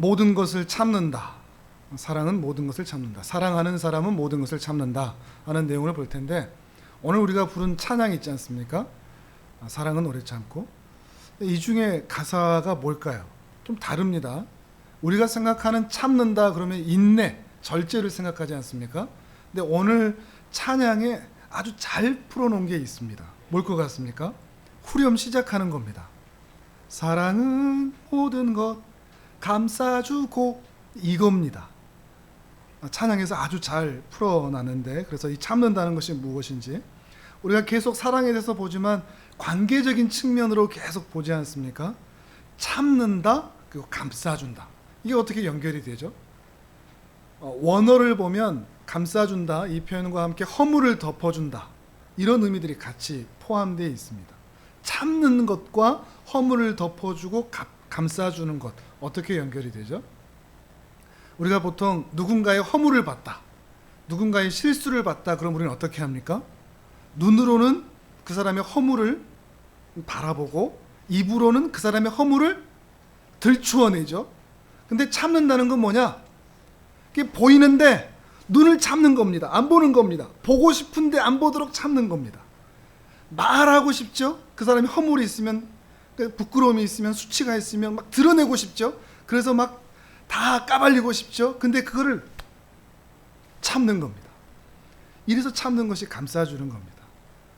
모든 것을 참는다. 사랑은 모든 것을 참는다. 사랑하는 사람은 모든 것을 참는다 하는 내용을 볼 텐데, 오늘 우리가 부른 찬양이 있지 않습니까? 사랑은 오래 참고. 이 중에 가사가 뭘까요? 좀 다릅니다. 우리가 생각하는 참는다 그러면 인내, 절제를 생각하지 않습니까? 근데 오늘 찬양에 아주 잘 풀어놓은 게 있습니다. 뭘 것 같습니까? 후렴 시작하는 겁니다. 사랑은 모든 것 감싸주고, 이겁니다. 찬양에서 아주 잘 풀어놨는데, 그래서 이 참는다는 것이 무엇인지 우리가 계속 사랑에 대해서 보지만 관계적인 측면으로 계속 보지 않습니까? 참는다 그리고 감싸준다, 이게 어떻게 연결이 되죠? 원어를 보면 감싸준다 이 표현과 함께 허물을 덮어준다, 이런 의미들이 같이 포함되어 있습니다. 참는 것과 허물을 덮어주고 감싸주는 것, 어떻게 연결이 되죠? 우리가 보통 누군가의 허물을 봤다, 누군가의 실수를 봤다 그럼 우리는 어떻게 합니까? 눈으로는 그 사람의 허물을 바라보고 입으로는 그 사람의 허물을 들추어내죠. 근데 참는다는 건 뭐냐? 그게 보이는데 눈을 참는 겁니다. 안 보는 겁니다. 보고 싶은데 안 보도록 참는 겁니다. 말하고 싶죠? 그 사람이 허물이 있으면, 부끄러움이 있으면, 수치가 있으면 막 드러내고 싶죠? 그래서 막 다 까발리고 싶죠? 근데 그거를 참는 겁니다. 이래서 참는 것이 감싸주는 겁니다.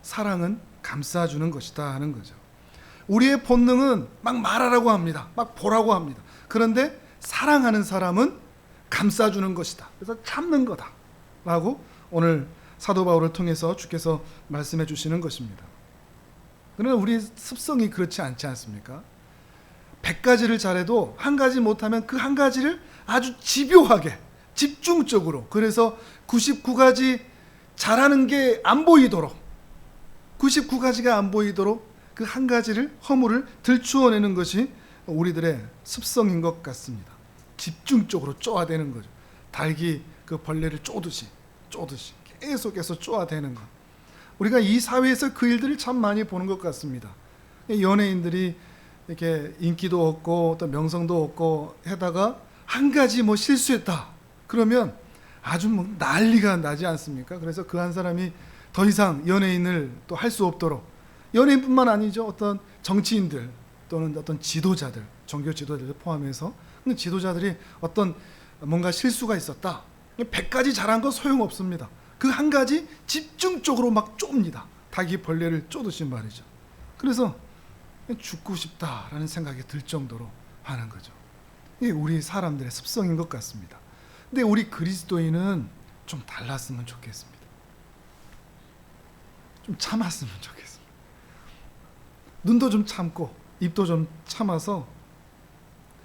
사랑은 감싸주는 것이다 하는 거죠. 우리의 본능은 막 말하라고 합니다. 막 보라고 합니다. 그런데 사랑하는 사람은 감싸주는 것이다. 그래서 참는 거다 라고 오늘 사도 바울을 통해서 주께서 말씀해 주시는 것입니다. 그러나 우리 습성이 그렇지 않지 않습니까? 100가지를 잘해도 한 가지 못하면 그 한 가지를 아주 집요하게 집중적으로, 그래서 99가지 잘하는 게 안 보이도록, 99가지가 안 보이도록 그 한 가지를, 허물을 들추어내는 것이 우리들의 습성인 것 같습니다. 집중적으로 쪼아대는 거죠. 닭이 그 벌레를 쪼듯이 계속해서 쪼아대는 것. 우리가 이 사회에서 그 일들을 참 많이 보는 것 같습니다. 연예인들이 이렇게 인기도 없고 또 명성도 없고 하다가 한 가지 뭐 실수했다 그러면 아주 뭐 난리가 나지 않습니까? 그래서 그 한 사람이 더 이상 연예인을 또 할 수 없도록, 연예인뿐만 아니죠, 어떤 정치인들 또는 어떤 지도자들, 종교 지도자들 포함해서 지도자들이 어떤 뭔가 실수가 있었다, 100가지 잘한 건 소용없습니다. 그 한 가지 집중적으로 막 쫍니다. 닭이 벌레를 쪼듯이 말이죠. 그래서 죽고 싶다라는 생각이 들 정도로 하는 거죠. 이게 우리 사람들의 습성인 것 같습니다. 근데 우리 그리스도인은 좀 달랐으면 좋겠습니다. 좀 참았으면 좋겠습니다. 눈도 좀 참고 입도 좀 참아서,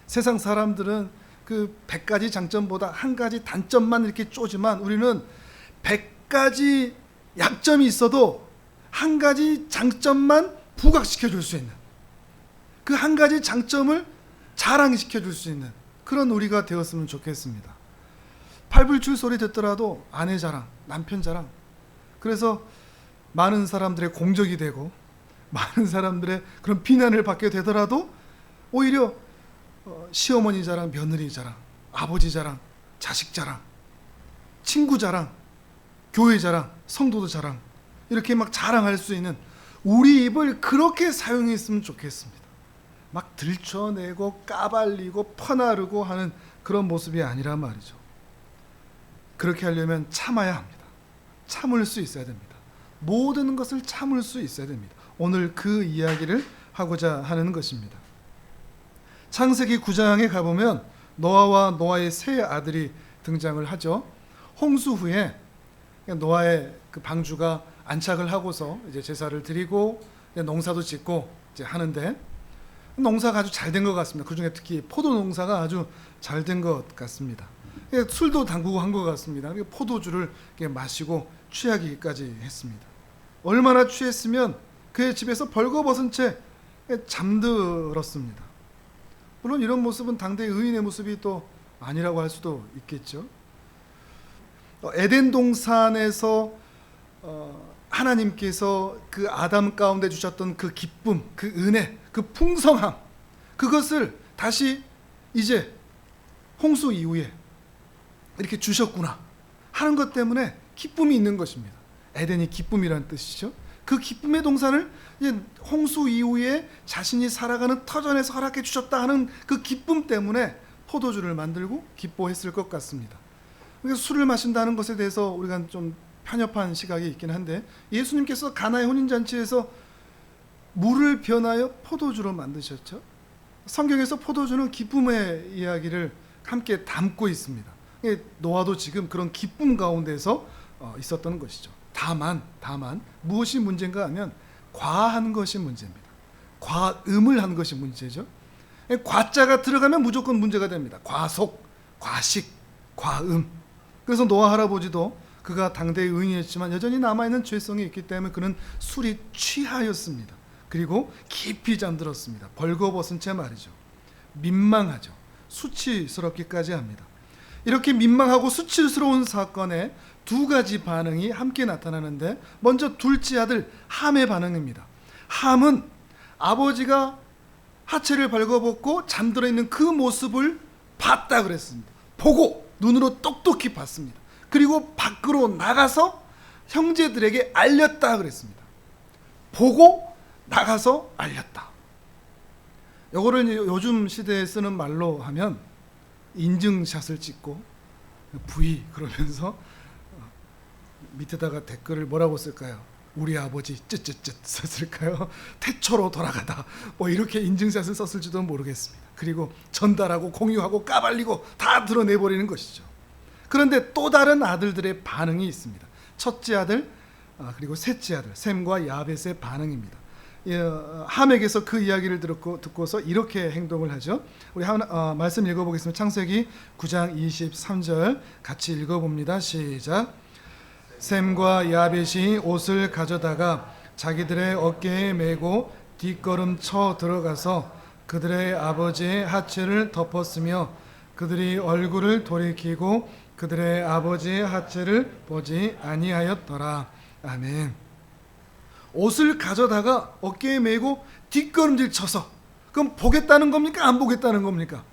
세상 사람들은 그 100가지 장점보다 한 가지 단점만 이렇게 쪼지만 우리는 100가지 약점이 있어도 한 가지 장점만 부각시켜 줄 수 있는, 그 한 가지 장점을 자랑시켜 줄 수 있는 그런 우리가 되었으면 좋겠습니다. 팔불출 소리 듣더라도 아내 자랑, 남편 자랑, 그래서 많은 사람들의 공적이 되고 많은 사람들의 그런 비난을 받게 되더라도 오히려 시어머니 자랑, 며느리 자랑, 아버지 자랑, 자식 자랑, 친구 자랑, 교회 자랑, 성도도 자랑, 이렇게 막 자랑할 수 있는 우리 입을 그렇게 사용했으면 좋겠습니다. 막 들춰내고 까발리고 퍼나르고 하는 그런 모습이 아니란 말이죠. 그렇게 하려면 참아야 합니다. 참을 수 있어야 됩니다. 모든 것을 참을 수 있어야 됩니다. 오늘 그 이야기를 하고자 하는 것입니다. 창세기 9장에 가보면 노아와 노아의 세 아들이 등장을 하죠. 홍수 후에 노아의 그 방주가 안착을 하고서 이제 제사를 드리고 농사도 짓고 이제 하는데, 농사가 아주 잘 된 것 같습니다. 그 중에 특히 포도 농사가 아주 잘 된 것 같습니다. 술도 담그고 한 것 같습니다. 포도주를 마시고 취하기까지 했습니다. 얼마나 취했으면 그의 집에서 벌거벗은 채 잠들었습니다. 물론 이런 모습은 당대 의인의 모습이 또 아니라고 할 수도 있겠죠. 에덴 동산에서 하나님께서 그 아담 가운데 주셨던 그 기쁨, 그 은혜, 그 풍성함, 그것을 다시 이제 홍수 이후에 이렇게 주셨구나 하는 것 때문에 기쁨이 있는 것입니다. 에덴이 기쁨이라는 뜻이죠. 그 기쁨의 동산을 이제 홍수 이후에 자신이 살아가는 터전에서 허락해 주셨다 하는 그 기쁨 때문에 포도주를 만들고 기뻐했을 것 같습니다. 그래서 술을 마신다는 것에 대해서 우리가 좀 편협한 시각이 있긴 한데, 예수님께서 가나의 혼인잔치에서 물을 변하여 포도주로 만드셨죠. 성경에서 포도주는 기쁨의 이야기를 함께 담고 있습니다. 노아도 지금 그런 기쁨 가운데서 있었던 것이죠. 다만 무엇이 문제인가 하면 과한 것이 문제입니다. 과음을 한 것이 문제죠. 과자가 들어가면 무조건 문제가 됩니다. 과속, 과식, 과음. 그래서 노아 할아버지도 그가 당대의 의인이었지만 여전히 남아있는 죄성이 있기 때문에 그는 술이 취하였습니다. 그리고 깊이 잠들었습니다. 벌거벗은 채 말이죠. 민망하죠. 수치스럽기까지 합니다. 이렇게 민망하고 수치스러운 사건에 두 가지 반응이 함께 나타나는데, 먼저 둘째 아들 함의 반응입니다. 함은 아버지가 하체를 벌거벗고 잠들어 있는 그 모습을 봤다 그랬습니다. 보고 눈으로 똑똑히 봤습니다. 그리고 밖으로 나가서 형제들에게 알렸다 그랬습니다. 보고 나가서 알렸다. 요거를 요즘 시대에 쓰는 말로 하면 인증샷을 찍고 V 그러면서 밑에다가 댓글을 뭐라고 쓸까요? 우리 아버지 쯧쯧쯧 썼을까요? 태초로 돌아가다 뭐 이렇게 인증샷을 썼을지도 모르겠습니다. 그리고 전달하고 공유하고 까발리고 다 드러내버리는 것이죠. 그런데 또 다른 아들들의 반응이 있습니다. 첫째 아들 그리고 셋째 아들 셈과 야벳의 반응입니다. 함에게서 그 이야기를 듣고서 이렇게 행동을 하죠. 우리 말씀 읽어보겠습니다. 창세기 9장 23절 같이 읽어봅니다. 시작. 셈과 야벳이 옷을 가져다가 자기들의 어깨에 메고 뒷걸음 쳐 들어가서 그들의 아버지의 하체를 덮었으며 그들이 얼굴을 돌이키고 그들의 아버지의 하체를 보지 아니하였더라. 아멘. 옷을 가져다가 어깨에 메고 뒷걸음질 쳐서, 그럼 보겠다는 겁니까? 안 보겠다는 겁니까?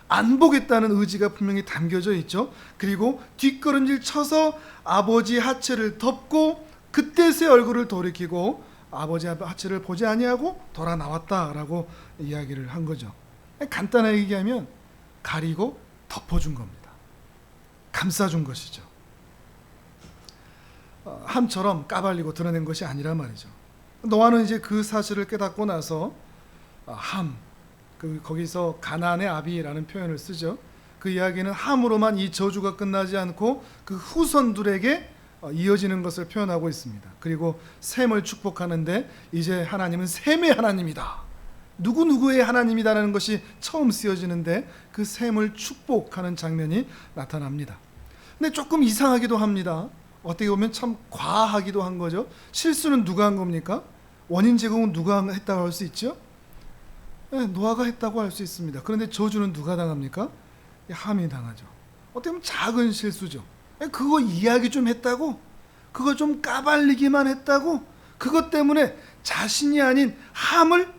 안 보겠다는 의지가 분명히 담겨져 있죠. 그리고 뒷걸음질 쳐서 아버지 하체를 덮고 그때서야 얼굴을 돌이키고 아버지 하체를 보지 아니하고 돌아 나왔다라고 이야기를 한 거죠. 간단하게 얘기하면 가리고 덮어준 겁니다. 감싸준 것이죠. 함처럼 까발리고 드러낸 것이 아니란 말이죠. 노아는 이제 그 사실을 깨닫고 나서 거기서 가나안의 아비라는 표현을 쓰죠. 그 이야기는 함으로만 이 저주가 끝나지 않고 그 후손들에게 이어지는 것을 표현하고 있습니다. 그리고 셈을 축복하는데 이제 하나님은 셈의 하나님이다, 누구누구의 하나님이다라는 것이 처음 쓰여지는데 그 셈을 축복하는 장면이 나타납니다. 근데 조금 이상하기도 합니다. 어떻게 보면 참 과하기도 한 거죠. 실수는 누가 한 겁니까? 원인 제공은 누가 했다고 할 수 있죠? 네, 노아가 했다고 할 수 있습니다. 그런데 저주는 누가 당합니까? 함이 당하죠. 어떻게 보면 작은 실수죠. 그거 이야기 좀 했다고? 그거 좀 까발리기만 했다고? 그것 때문에 자신이 아닌 함을,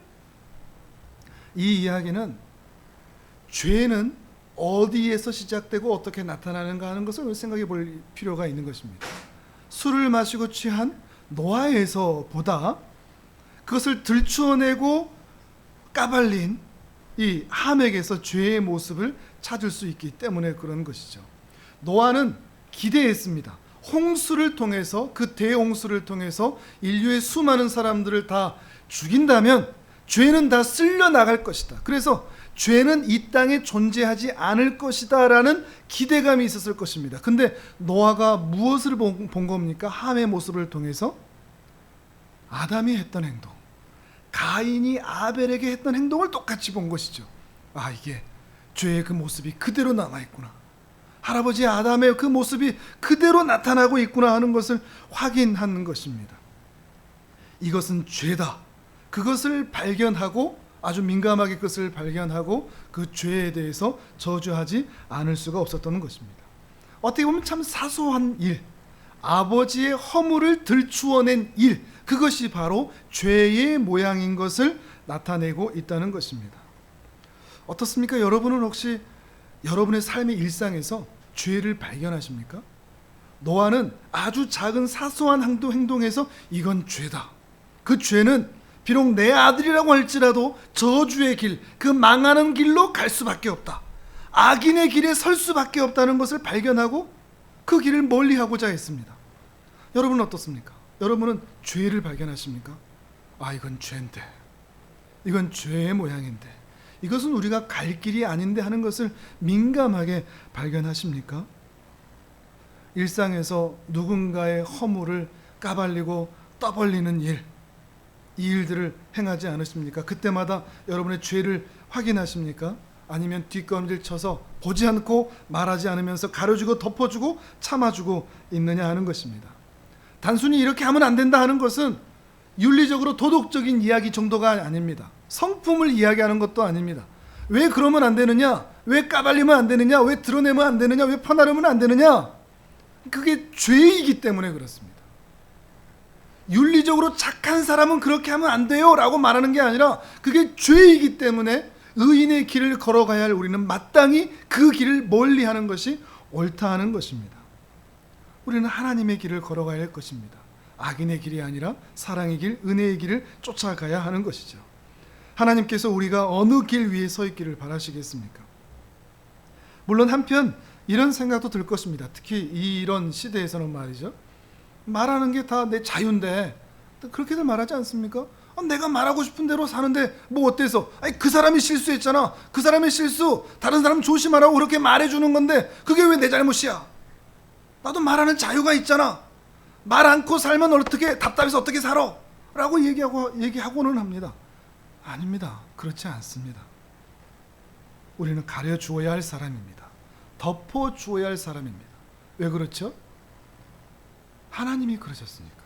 이 이야기는 죄는 어디에서 시작되고 어떻게 나타나는가 하는 것을 생각해 볼 필요가 있는 것입니다. 술을 마시고 취한 노아에서보다 그것을 들추어내고 까발린 이 함에게서 죄의 모습을 찾을 수 있기 때문에 그런 것이죠. 노아는 기대했습니다. 홍수를 통해서, 그 대홍수를 통해서 인류의 수많은 사람들을 다 죽인다면 죄는 다 쓸려 나갈 것이다. 그래서 죄는 이 땅에 존재하지 않을 것이다 라는 기대감이 있었을 것입니다. 근데 노아가 무엇을 본 겁니까? 함의 모습을 통해서 아담이 했던 행동, 가인이 아벨에게 했던 행동을 똑같이 본 것이죠. 이게 죄의 그 모습이 그대로 남아있구나, 할아버지 아담의 그 모습이 그대로 나타나고 있구나 하는 것을 확인하는 것입니다. 이것은 죄다, 그것을 발견하고 아주 민감하게 그것을 발견하고 그 죄에 대해서 저주하지 않을 수가 없었던 것입니다. 어떻게 보면 참 사소한 일, 아버지의 허물을 들추어낸 일, 그것이 바로 죄의 모양인 것을 나타내고 있다는 것입니다. 어떻습니까? 여러분은 혹시 여러분의 삶의 일상에서 죄를 발견하십니까? 노아는 아주 작은 사소한 행동에서 이건 죄다. 그 죄는 비록 내 아들이라고 할지라도 저주의 길, 그 망하는 길로 갈 수밖에 없다. 악인의 길에 설 수밖에 없다는 것을 발견하고 그 길을 멀리하고자 했습니다. 여러분은 어떻습니까? 여러분은 죄를 발견하십니까? 아, 이건 죄인데, 이건 죄의 모양인데, 이것은 우리가 갈 길이 아닌데 하는 것을 민감하게 발견하십니까? 일상에서 누군가의 허물을 까발리고 떠벌리는 일, 이 일들을 행하지 않으십니까? 그때마다 여러분의 죄를 확인하십니까? 아니면 뒷걸음질 쳐서 보지 않고 말하지 않으면서 가려주고 덮어주고 참아주고 있느냐 하는 것입니다. 단순히 이렇게 하면 안 된다 하는 것은 윤리적으로 도덕적인 이야기 정도가 아닙니다. 성품을 이야기하는 것도 아닙니다. 왜 그러면 안 되느냐? 왜 까발리면 안 되느냐? 왜 드러내면 안 되느냐? 왜 퍼나르면 안 되느냐? 그게 죄이기 때문에 그렇습니다. 윤리적으로 착한 사람은 그렇게 하면 안 돼요 라고 말하는 게 아니라 그게 죄이기 때문에 의인의 길을 걸어가야 할 우리는 마땅히 그 길을 멀리하는 것이 옳다 하는 것입니다. 우리는 하나님의 길을 걸어가야 할 것입니다. 악인의 길이 아니라 사랑의 길, 은혜의 길을 쫓아가야 하는 것이죠. 하나님께서 우리가 어느 길 위에 서 있기를 바라시겠습니까? 물론 한편 이런 생각도 들 것입니다. 특히 이런 시대에서는 말이죠. 말하는 게 다 내 자유인데 그렇게들 말하지 않습니까? 내가 말하고 싶은 대로 사는데 뭐 어때서? 아니, 그 사람이 실수했잖아. 그 사람의 실수, 다른 사람 조심하라고 그렇게 말해주는 건데 그게 왜 내 잘못이야? 나도 말하는 자유가 있잖아. 말 않고 살면 어떻게 답답해서 어떻게 살아? 라고 얘기하고는 합니다. 아닙니다. 그렇지 않습니다. 우리는 가려주어야 할 사람입니다. 덮어주어야 할 사람입니다. 왜 그렇죠? 하나님이 그러셨으니까요.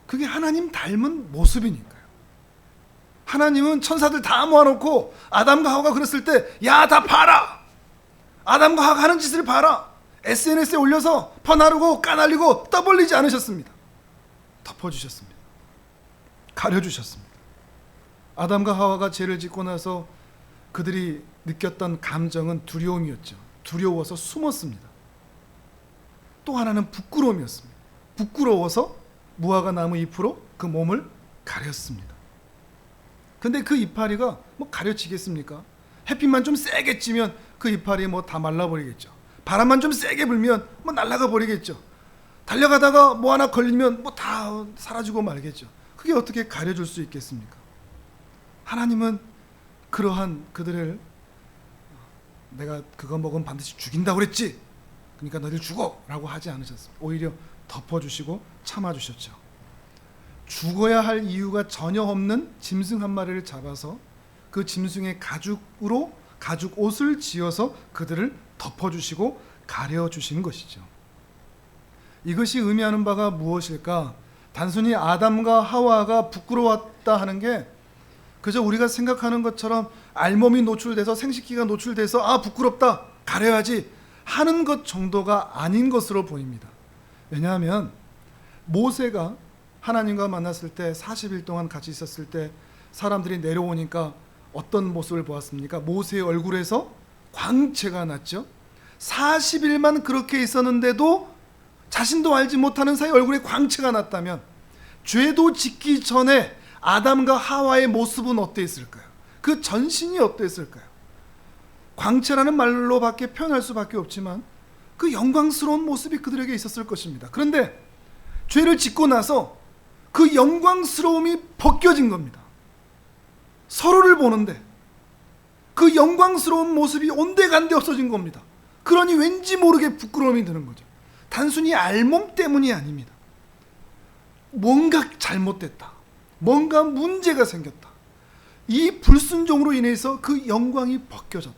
그게 하나님 닮은 모습이니까요. 하나님은 천사들 다 모아놓고 아담과 하와가 그랬을 때 야, 다 봐라! 아담과 하와가 하는 짓을 봐라! SNS에 올려서 퍼나르고 까날리고 떠벌리지 않으셨습니다. 덮어주셨습니다. 가려주셨습니다. 아담과 하와가 죄를 짓고 나서 그들이 느꼈던 감정은 두려움이었죠. 두려워서 숨었습니다. 또 하나는 부끄러움이었습니다. 부끄러워서 무화과 나무 잎으로 그 몸을 가렸습니다. 근데 그 이파리가 뭐 가려지겠습니까? 햇빛만 좀 세게 찌면 그 이파리 뭐 다 말라버리겠죠. 바람만 좀 세게 불면 뭐 날아가 버리겠죠. 달려가다가 뭐 하나 걸리면 뭐 다 사라지고 말겠죠. 그게 어떻게 가려줄 수 있겠습니까? 하나님은 그러한 그들을 내가 그거 먹으면 반드시 죽인다고 그랬지, 그러니까 너희들 죽어 라고 하지 않으셨습니다. 오히려 덮어주시고 참아주셨죠. 죽어야 할 이유가 전혀 없는 짐승 한 마리를 잡아서 그 짐승의 가죽으로 가죽 옷을 지어서 그들을 덮어주시고 가려주신 것이죠. 이것이 의미하는 바가 무엇일까? 단순히 아담과 하와가 부끄러웠다 하는 게 그저 우리가 생각하는 것처럼 알몸이 노출돼서 생식기가 노출돼서 아, 부끄럽다, 가려야지 하는 것 정도가 아닌 것으로 보입니다. 왜냐하면 모세가 하나님과 만났을 때 40일 동안 같이 있었을 때 사람들이 내려오니까 어떤 모습을 보았습니까? 모세의 얼굴에서 광채가 났죠. 40일만 그렇게 있었는데도 자신도 알지 못하는 사이 얼굴에 광채가 났다면 죄도 짓기 전에 아담과 하와의 모습은 어땠을까요? 그 전신이 어땠을까요? 광채라는 말로밖에 표현할 수밖에 없지만 그 영광스러운 모습이 그들에게 있었을 것입니다. 그런데 죄를 짓고 나서 그 영광스러움이 벗겨진 겁니다. 서로를 보는데 그 영광스러운 모습이 온데간데 없어진 겁니다. 그러니 왠지 모르게 부끄러움이 드는 거죠. 단순히 알몸 때문이 아닙니다. 뭔가 잘못됐다, 뭔가 문제가 생겼다, 이 불순종으로 인해서 그 영광이 벗겨졌다,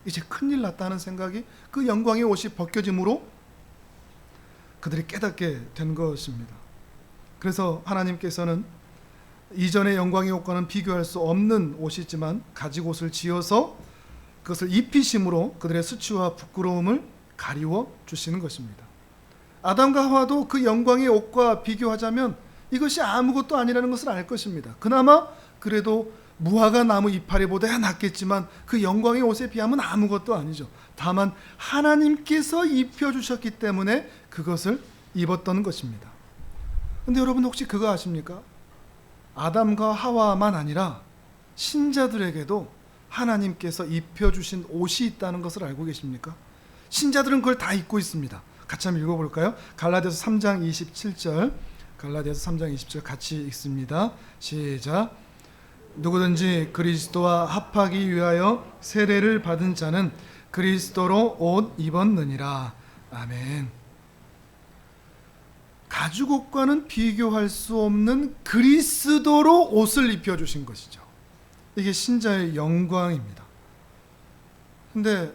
이제 큰일 났다는 생각이 그 영광의 옷이 벗겨짐으로 그들이 깨닫게 된 것입니다. 그래서 하나님께서는 이전의 영광의 옷과는 비교할 수 없는 옷이지만 가죽 옷을 지어서 그것을 입히심으로 그들의 수치와 부끄러움을 가리워 주시는 것입니다. 아담과 하와도 그 영광의 옷과 비교하자면 이것이 아무것도 아니라는 것을 알 것입니다. 그나마 그래도 무화과 나무 이파리보다 낫겠지만 그 영광의 옷에 비하면 아무것도 아니죠. 다만 하나님께서 입혀주셨기 때문에 그것을 입었던 것입니다. 근데 여러분 혹시 그거 아십니까? 아담과 하와만 아니라 신자들에게도 하나님께서 입혀주신 옷이 있다는 것을 알고 계십니까? 신자들은 그걸 다 입고 있습니다. 같이 한번 읽어볼까요? 갈라디아서 3장 27절, 갈라디아서 3장 27절 같이 읽습니다. 시작. 누구든지 그리스도와 합하기 위하여 세례를 받은 자는 그리스도로 옷 입었느니라. 아멘. 가죽옷과는 비교할 수 없는 그리스도로 옷을 입혀주신 것이죠. 이게 신자의 영광입니다. 근데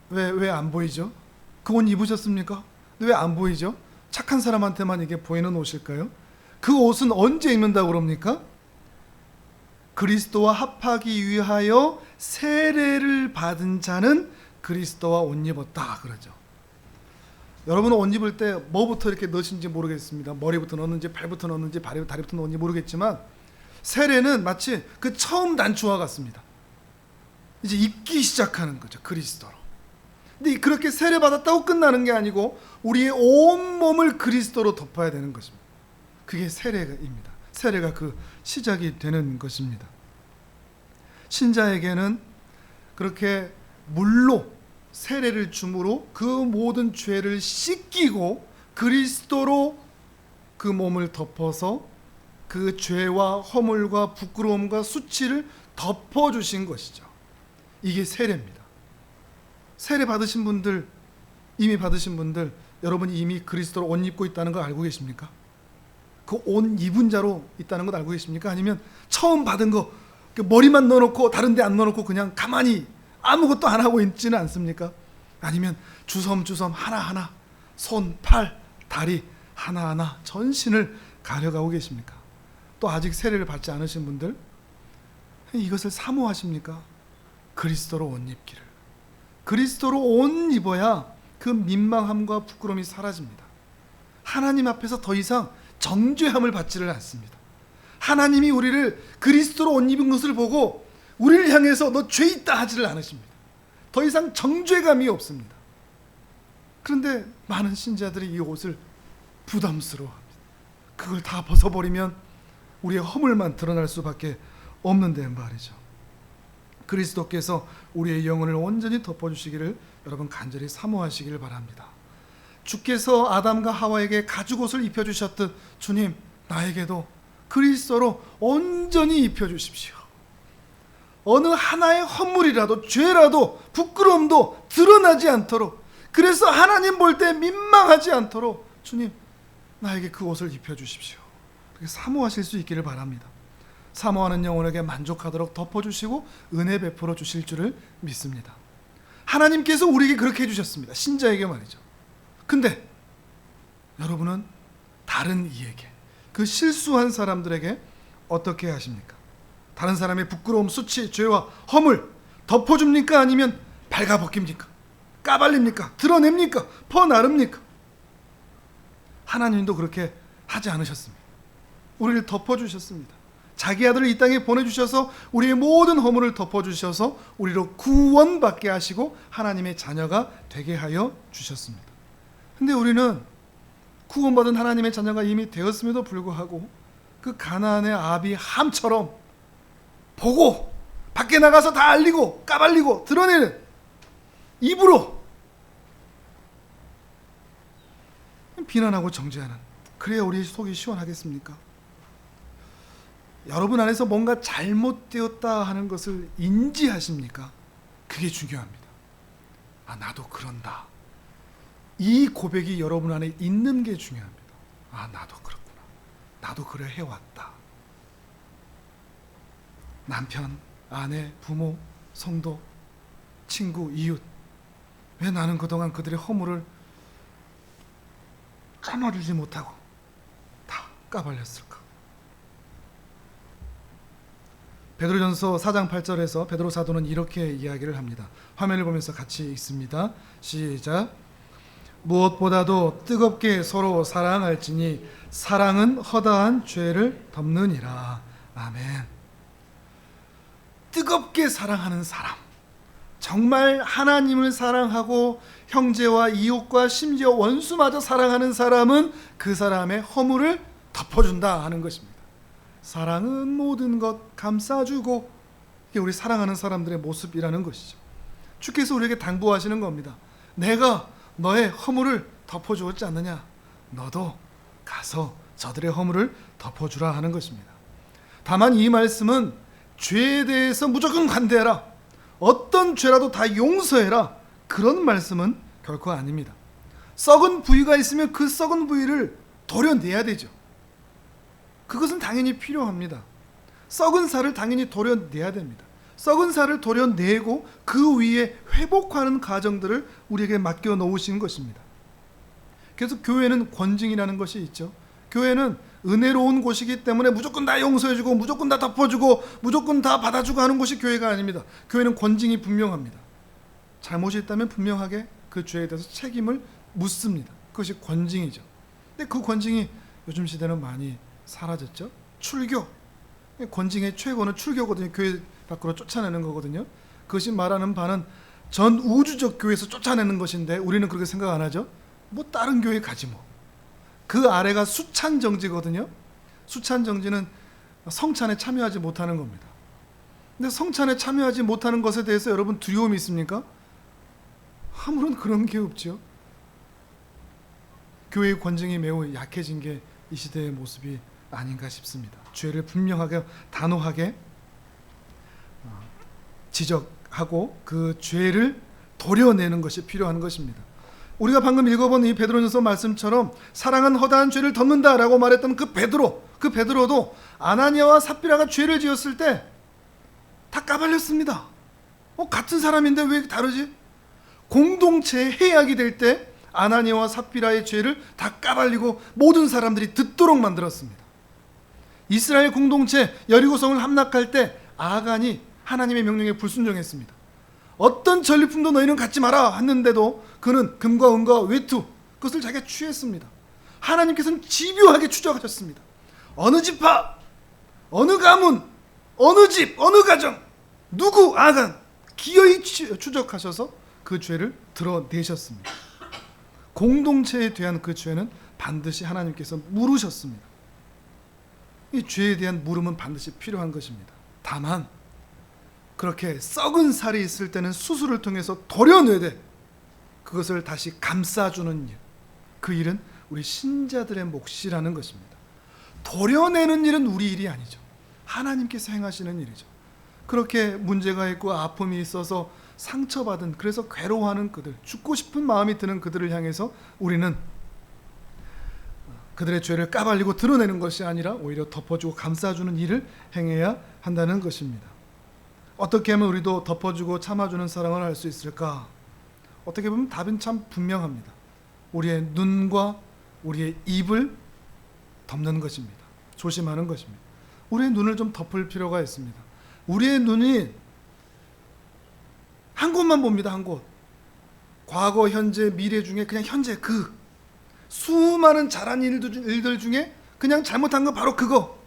왜 안 보이죠? 그 옷 입으셨습니까? 왜 안 보이죠? 착한 사람한테만 이게 보이는 옷일까요? 그 옷은 언제 입는다고 그럽니까? 그리스도와 합하기 위하여 세례를 받은 자는 그리스도와 옷 입었다 그러죠. 여러분은 옷 입을 때 뭐부터 이렇게 넣으신지 모르겠습니다. 머리부터 넣는지 발부터 넣는지 다리부터 넣는지 모르겠지만 세례는 마치 그 처음 단추와 같습니다. 이제 입기 시작하는 거죠. 그리스도로. 근데 그렇게 세례 받았다고 끝나는 게 아니고 우리의 온 몸을 그리스도로 덮어야 되는 것입니다. 그게 세례입니다. 세례가 그 시작이 되는 것입니다. 신자에게는 그렇게 물로 세례를 줌으로 그 모든 죄를 씻기고 그리스도로 그 몸을 덮어서 그 죄와 허물과 부끄러움과 수치를 덮어주신 것이죠. 이게 세례입니다. 세례 받으신 분들, 이미 받으신 분들, 여러분이 이미 그리스도로 옷 입고 있다는 걸 알고 계십니까? 그 옷 입은 자로 있다는 걸 알고 계십니까? 아니면 처음 받은 거 머리만 넣어놓고 다른 데 안 넣어놓고 그냥 가만히 아무것도 안 하고 있지는 않습니까? 아니면 주섬주섬 하나하나 손, 팔, 다리 하나하나 전신을 가려가고 계십니까? 또 아직 세례를 받지 않으신 분들 이것을 사모하십니까? 그리스도로 옷 입기를. 그리스도로 옷 입어야 그 민망함과 부끄러움이 사라집니다. 하나님 앞에서 더 이상 정죄함을 받지를 않습니다. 하나님이 우리를 그리스도로 옷 입은 것을 보고 우리를 향해서 너 죄 있다 하지를 않으십니다. 더 이상 정죄감이 없습니다. 그런데 많은 신자들이 이 옷을 부담스러워합니다. 그걸 다 벗어버리면 우리의 허물만 드러날 수밖에 없는데 말이죠. 그리스도께서 우리의 영혼을 온전히 덮어주시기를 여러분 간절히 사모하시기를 바랍니다. 주께서 아담과 하와에게 가죽옷을 입혀주셨듯 주님 나에게도 그리스도로 온전히 입혀주십시오. 어느 하나의 허물이라도 죄라도 부끄러움도 드러나지 않도록, 그래서 하나님 볼 때 민망하지 않도록 주님 나에게 그 옷을 입혀주십시오. 그렇게 사모하실 수 있기를 바랍니다. 사모하는 영혼에게 만족하도록 덮어주시고 은혜 베풀어 주실 줄을 믿습니다. 하나님께서 우리에게 그렇게 해주셨습니다. 신자에게 말이죠. 근데 여러분은 다른 이에게, 그 실수한 사람들에게 어떻게 하십니까? 다른 사람의 부끄러움, 수치, 죄와 허물 덮어줍니까? 아니면 발가벗깁니까? 까발립니까? 드러냅니까? 퍼나릅니까? 하나님도 그렇게 하지 않으셨습니다. 우리를 덮어주셨습니다. 자기 아들을 이 땅에 보내주셔서 우리의 모든 허물을 덮어주셔서 우리로 구원받게 하시고 하나님의 자녀가 되게 하여 주셨습니다. 근데 우리는 구원받은 하나님의 자녀가 이미 되었음에도 불구하고 그 가나안의 아비함처럼 보고 밖에 나가서 다 알리고 까발리고 드러내는 입으로 비난하고 정죄하는, 그래야 우리의 속이 시원하겠습니까? 여러분 안에서 뭔가 잘못되었다 하는 것을 인지하십니까? 그게 중요합니다. 아, 나도 그런다. 이 고백이 여러분 안에 있는 게 중요합니다. 아, 나도 그렇구나. 나도 그래 해왔다. 남편, 아내, 부모, 성도, 친구, 이웃, 왜 나는 그동안 그들의 허물을 참아주지 못하고 다 까발렸을까? 베드로전서 4장 8절에서 베드로 사도는 이렇게 이야기를 합니다. 화면을 보면서 같이 읽습니다. 시작. 무엇보다도 뜨겁게 서로 사랑할지니 사랑은 허다한 죄를 덮느니라. 아멘. 뜨겁게 사랑하는 사람, 정말 하나님을 사랑하고 형제와 이웃과 심지어 원수마저 사랑하는 사람은 그 사람의 허물을 덮어준다 하는 것입니다. 사랑은 모든 것 감싸주고, 이게 우리 사랑하는 사람들의 모습이라는 것이죠. 주께서 우리에게 당부하시는 겁니다. 내가 너의 허물을 덮어주었지 않느냐, 너도 가서 저들의 허물을 덮어주라 하는 것입니다. 다만 이 말씀은 죄에 대해서 무조건 관대해라, 어떤 죄라도 다 용서해라, 그런 말씀은 결코 아닙니다. 썩은 부위가 있으면 그 썩은 부위를 도려내야 되죠. 그것은 당연히 필요합니다. 썩은 살을 당연히 도려내야 됩니다. 썩은 살을 도려내고 그 위에 회복하는 과정들을 우리에게 맡겨 놓으신 것입니다. 그래서 교회는 권징이라는 것이 있죠. 교회는 은혜로운 곳이기 때문에 무조건 다 용서해주고 무조건 다 덮어주고 무조건 다 받아주고 하는 곳이 교회가 아닙니다. 교회는 권징이 분명합니다. 잘못이 있다면 분명하게 그 죄에 대해서 책임을 묻습니다. 그것이 권징이죠. 근데 그 권징이 요즘 시대는 많이 사라졌죠. 출교, 권징의 최고는 출교거든요. 교회 밖으로 쫓아내는 거거든요. 그것이 말하는 바는 전 우주적 교회에서 쫓아내는 것인데 우리는 그렇게 생각 안 하죠. 뭐 다른 교회 가지 뭐. 그 아래가 수찬정지거든요. 수찬정지는 성찬에 참여하지 못하는 겁니다. 근데 성찬에 참여하지 못하는 것에 대해서 여러분 두려움이 있습니까? 아무런 그런 게 없죠. 교회의 권징이 매우 약해진 게 이 시대의 모습이 아닌가 싶습니다. 죄를 분명하게 단호하게 지적하고 그 죄를 도려내는 것이 필요한 것입니다. 우리가 방금 읽어본 이 베드로전서 말씀처럼 사랑은 허다한 죄를 덮는다라고 말했던 그 베드로도 아나니아와 삽비라가 죄를 지었을 때 다 까발렸습니다. 같은 사람인데 왜 다르지? 공동체의 해악이 될 때 아나니아와 삽비라의 죄를 다 까발리고 모든 사람들이 듣도록 만들었습니다. 이스라엘 공동체 여리고성을 함락할 때 아간이 하나님의 명령에 불순종했습니다. 어떤 전리품도 너희는 갖지 마라 했는데도 그는 금과 은과 외투, 그것을 자기가 취했습니다. 하나님께서는 집요하게 추적하셨습니다. 어느 지파, 어느 가문, 어느 집, 어느 가정, 누구, 아간, 기어이 추적하셔서 그 죄를 드러내셨습니다. 공동체에 대한 그 죄는 반드시 하나님께서 물으셨습니다. 이 죄에 대한 물음은 반드시 필요한 것입니다. 다만 그렇게 썩은 살이 있을 때는 수술을 통해서 도려내되 그것을 다시 감싸주는 일, 그 일은 우리 신자들의 몫이라는 것입니다. 도려내는 일은 우리 일이 아니죠. 하나님께서 행하시는 일이죠. 그렇게 문제가 있고 아픔이 있어서 상처받은, 그래서 괴로워하는 그들, 죽고 싶은 마음이 드는 그들을 향해서 우리는 그들의 죄를 까발리고 드러내는 것이 아니라 오히려 덮어주고 감싸주는 일을 행해야 한다는 것입니다. 어떻게 하면 우리도 덮어주고 참아주는 사랑을 할 수 있을까? 어떻게 보면 답은 참 분명합니다. 우리의 눈과 우리의 입을 덮는 것입니다. 조심하는 것입니다. 우리의 눈을 좀 덮을 필요가 있습니다. 우리의 눈이 한 곳만 봅니다. 한 곳. 과거, 현재, 미래 중에 그냥 현재 그 수많은 잘한 일들 중에 그냥 잘못한 거 바로 그거.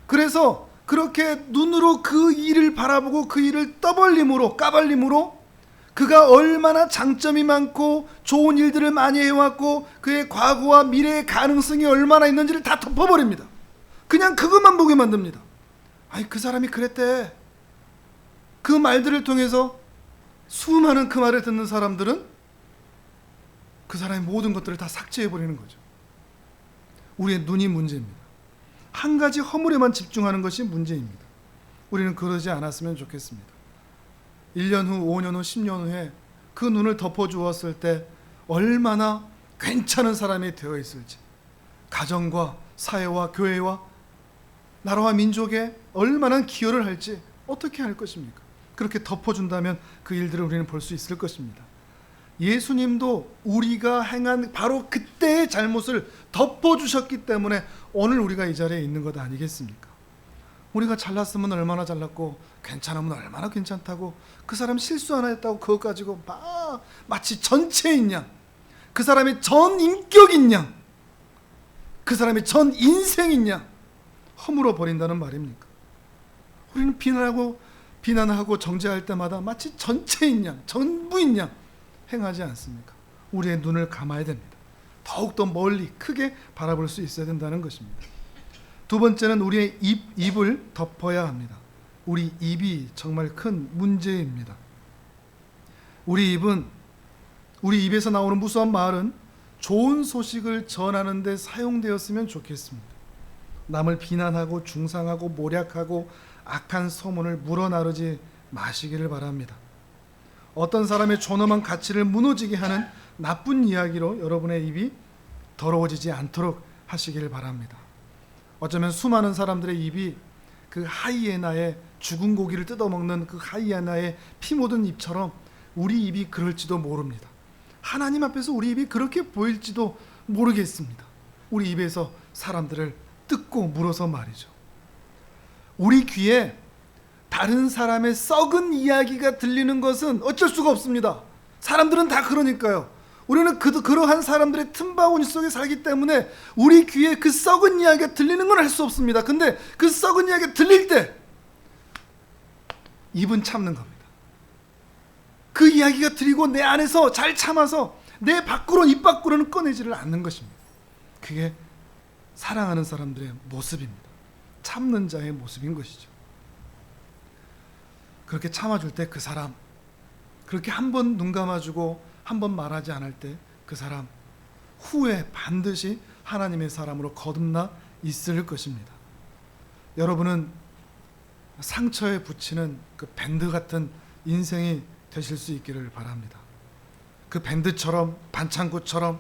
그래서 그렇게 눈으로 그 일을 바라보고 그 일을 까발림으로 그가 얼마나 장점이 많고 좋은 일들을 많이 해왔고 그의 과거와 미래의 가능성이 얼마나 있는지를 다 덮어버립니다. 그냥 그것만 보게 만듭니다. 아니, 그 사람이 그랬대. 그 말들을 통해서 수많은 그 말을 듣는 사람들은 그 사람의 모든 것들을 다 삭제해버리는 거죠. 우리의 눈이 문제입니다. 한 가지 허물에만 집중하는 것이 문제입니다. 우리는 그러지 않았으면 좋겠습니다. 1년 후, 5년 후, 10년 후에 그 눈을 덮어주었을 때 얼마나 괜찮은 사람이 되어 있을지, 가정과 사회와 교회와 나라와 민족에 얼마나 기여를 할지 어떻게 할 것입니까? 그렇게 덮어준다면 그 일들을 우리는 볼 수 있을 것입니다. 예수님도 우리가 행한 바로 그때의 잘못을 덮어주셨기 때문에 오늘 우리가 이 자리에 있는 것 아니겠습니까? 우리가 잘났으면 얼마나 잘났고 괜찮으면 얼마나 괜찮다고, 그 사람 실수 하나 했다고 그것 가지고 마치 전체인 양, 그 사람의 전 인격인 양, 그 사람의 전 인생인 양 허물어 버린다는 말입니까? 우리는 비난하고 비난하고 정죄할 때마다 마치 전체인 양, 전부인 양 행하지 않습니까? 우리의 눈을 감아야 됩니다. 더욱더 멀리 크게 바라볼 수 있어야 된다는 것입니다. 두 번째는 우리의 입을 덮어야 합니다. 우리 입이 정말 큰 문제입니다. 우리 입에서 나오는 무수한 말은 좋은 소식을 전하는 데 사용되었으면 좋겠습니다. 남을 비난하고 중상하고 모략하고 악한 소문을 물어나르지 마시기를 바랍니다. 어떤 사람의 존엄한 가치를 무너지게 하는 나쁜 이야기로 여러분의 입이 더러워지지 않도록 하시기를 바랍니다. 어쩌면 수많은 사람들의 입이 그 하이에나의 죽은 고기를 뜯어먹는 그 하이에나의 피 묻은 입처럼 우리 입이 그럴지도 모릅니다. 하나님 앞에서 우리 입이 그렇게 보일지도 모르겠습니다. 우리 입에서 사람들을 뜯고 물어서 말이죠. 우리 귀에 다른 사람의 썩은 이야기가 들리는 것은 어쩔 수가 없습니다. 사람들은 다 그러니까요. 우리는 그러한 사람들의 틈바구니 속에 살기 때문에 우리 귀에 그 썩은 이야기가 들리는 건 할 수 없습니다. 근데 그 썩은 이야기가 들릴 때 입은 참는 겁니다. 그 이야기가 들리고 내 안에서 잘 참아서 내 입 밖으로는 꺼내지를 않는 것입니다. 그게 사랑하는 사람들의 모습입니다. 참는 자의 모습인 것이죠. 그렇게 참아줄 때 그 사람, 그렇게 한 번 눈 감아주고 한 번 말하지 않을 때 그 사람 후에 반드시 하나님의 사람으로 거듭나 있을 것입니다. 여러분은 상처에 붙이는 그 밴드 같은 인생이 되실 수 있기를 바랍니다. 그 밴드처럼, 반창고처럼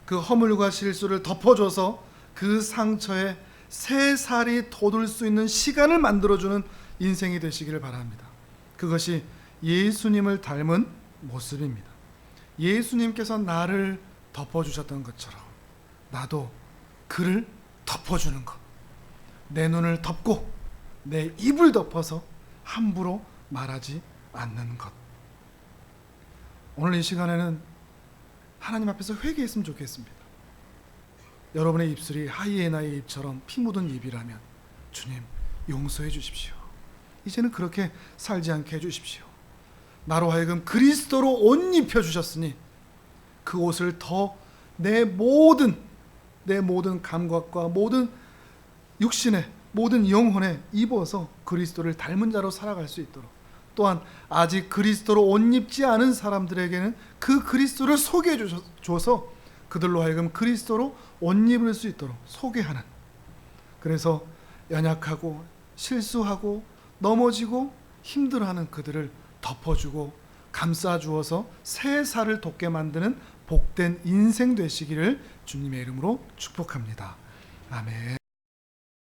그 허물과 실수를 덮어줘서 그 상처에 새 살이 돋을 수 있는 시간을 만들어주는 인생이 되시기를 바랍니다. 그것이 예수님을 닮은 모습입니다. 예수님께서 나를 덮어주셨던 것처럼 나도 그를 덮어주는 것, 내 눈을 덮고 내 입을 덮어서 함부로 말하지 않는 것. 오늘 이 시간에는 하나님 앞에서 회개했으면 좋겠습니다. 여러분의 입술이 하이에나의 입처럼 피 묻은 입이라면 주님 용서해 주십시오. 이제는 그렇게 살지 않게 해주십시오. 나로 하여금 그리스도로 옷 입혀 주셨으니 그 옷을 더 내 모든 감각과 모든 육신에 모든 영혼에 입어서 그리스도를 닮은 자로 살아갈 수 있도록, 또한 아직 그리스도로 옷 입지 않은 사람들에게는 그 그리스도를 소개해 줘서 그들로 하여금 그리스도로 옷 입을 수 있도록 소개하는, 그래서 연약하고 실수하고 넘어지고 힘들어하는 그들을 덮어주고 감싸주어서 새 살을 돋게 만드는 복된 인생 되시기를 주님의 이름으로 축복합니다. 아멘.